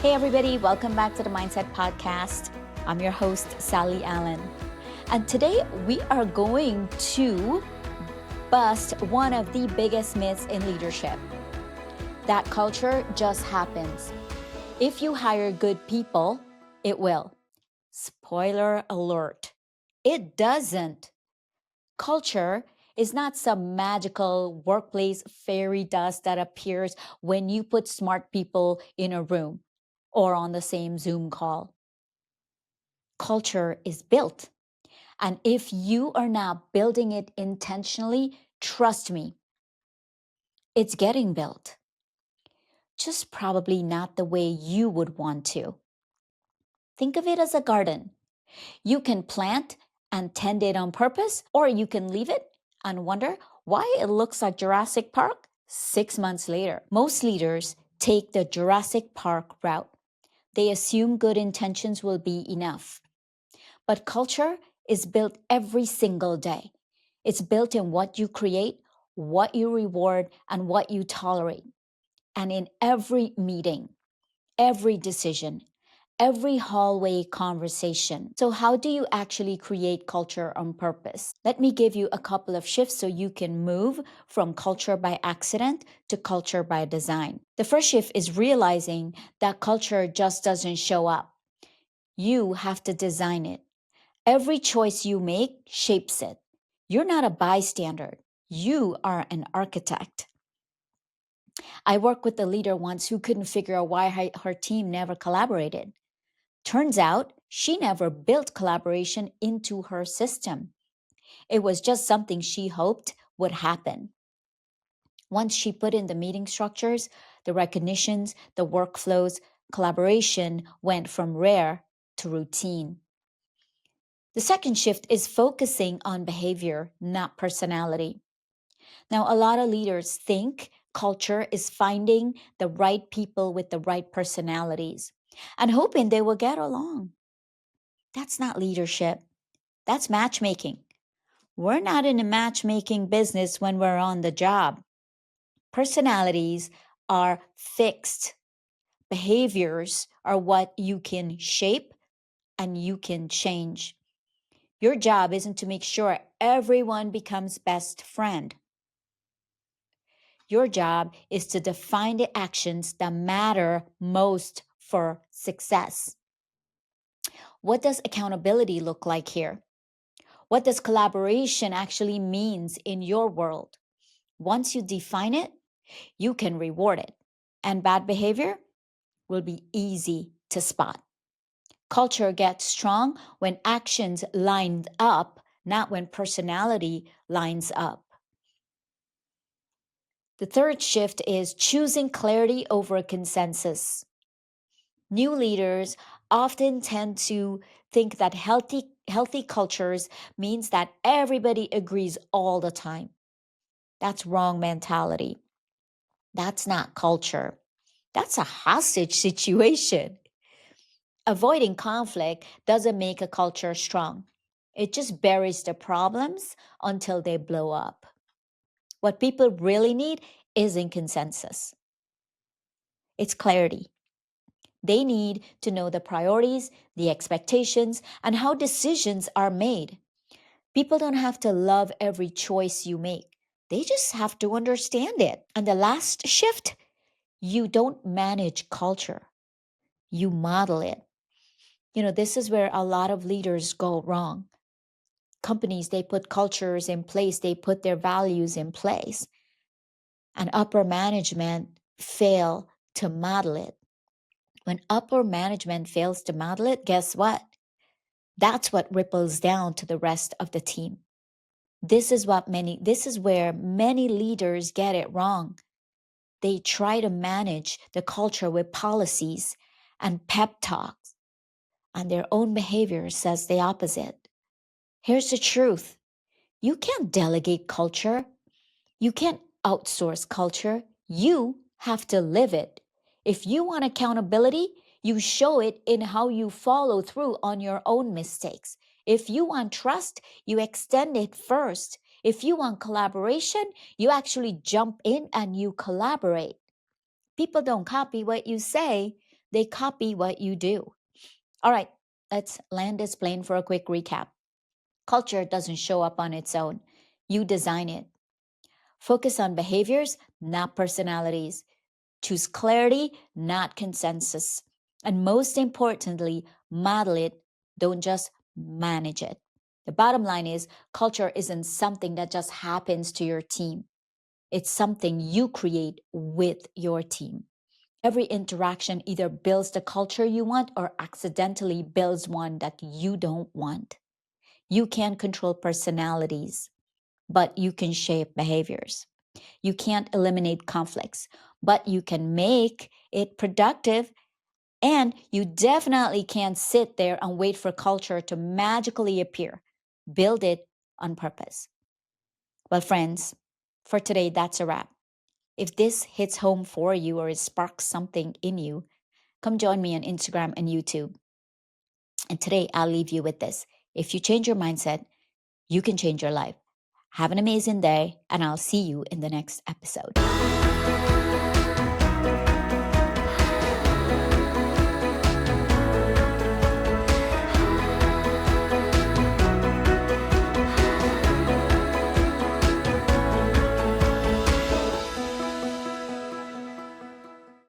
Hey, everybody, welcome back to the Mindset Podcast. I'm your host, Sally Allen. And today we are going to bust one of the biggest myths in leadership, that culture just happens. If you hire good people, it will. Spoiler alert, it doesn't. Culture is not some magical workplace fairy dust that appears when you put smart people in a room or on the same Zoom call. Culture is built. And if you are not building it intentionally, trust me, it's getting built. Just probably not the way you would want to. Think of it as a garden. You can plant and tend it on purpose, or you can leave it and wonder why it looks like Jurassic Park 6 months later. Most leaders take the Jurassic Park route. They assume good intentions will be enough. But culture is built every single day. It's built in what you create, what you reward, and what you tolerate. And in every meeting, every decision, every hallway conversation. So, how do you actually create culture on purpose? Let me give you a couple of shifts so you can move from culture by accident to culture by design. The first shift is realizing that culture just doesn't show up. You have to design it. Every choice you make shapes it. You're not a bystander. You are an architect. I worked with a leader once who couldn't figure out why her team never collaborated. Turns out she never built collaboration into her system. It was just something she hoped would happen. Once she put in the meeting structures, the recognitions, the workflows, collaboration went from rare to routine. The second shift is focusing on behavior, not personality. Now, a lot of leaders think culture is finding the right people with the right personalities and hoping they will get along. That's not leadership, that's matchmaking. We're not in a matchmaking business when we're on the job. Personalities are fixed, behaviors are what you can shape and you can change. Your job isn't to make sure everyone becomes best friend. Your job is to define the actions that matter most for success. What does accountability look like here? What does collaboration actually means in your world? Once you define it, you can reward it. And bad behavior will be easy to spot. Culture gets strong when actions line up, not when personality lines up. The third shift is choosing clarity over consensus. New leaders often tend to think that healthy cultures means that everybody agrees all the time. That's wrong mentality. That's not culture. That's a hostage situation. Avoiding conflict doesn't make a culture strong. It just buries the problems until they blow up. What people really need isn't consensus. It's clarity. They need to know the priorities, the expectations, and how decisions are made. People don't have to love every choice you make. They just have to understand it. And the last shift, you don't manage culture. You model it. This is where a lot of leaders go wrong. Companies, they put cultures in place, they put their values in place, and upper management fail to model it. When upper management fails to model it, guess what? That's what ripples down to the rest of the team. This is where many leaders get it wrong. They try to manage the culture with policies and pep talks, and their own behavior says the opposite. Here's the truth. You can't delegate culture. You can't outsource culture. You have to live it. If you want accountability, you show it in how you follow through on your own mistakes. If you want trust, you extend it first. If you want collaboration, you actually jump in and you collaborate. People don't copy what you say, they copy what you do. All right, let's land this plane for a quick recap. Culture doesn't show up on its own, you design it. Focus on behaviors, not personalities. Choose clarity, not consensus. And most importantly, model it, don't just manage it. The bottom line is culture isn't something that just happens to your team, it's something you create with your team. Every interaction either builds the culture you want or accidentally builds one that you don't want. You can't control personalities, but you can shape behaviors. You can't eliminate conflicts, but you can make it productive. And you definitely can't sit there and wait for culture to magically appear. Build it on purpose. Well, friends, for today, that's a wrap. If this hits home for you or it sparks something in you, come join me on Instagram and YouTube. And today, I'll leave you with this. If you change your mindset, you can change your life. Have an amazing day, and I'll see you in the next episode.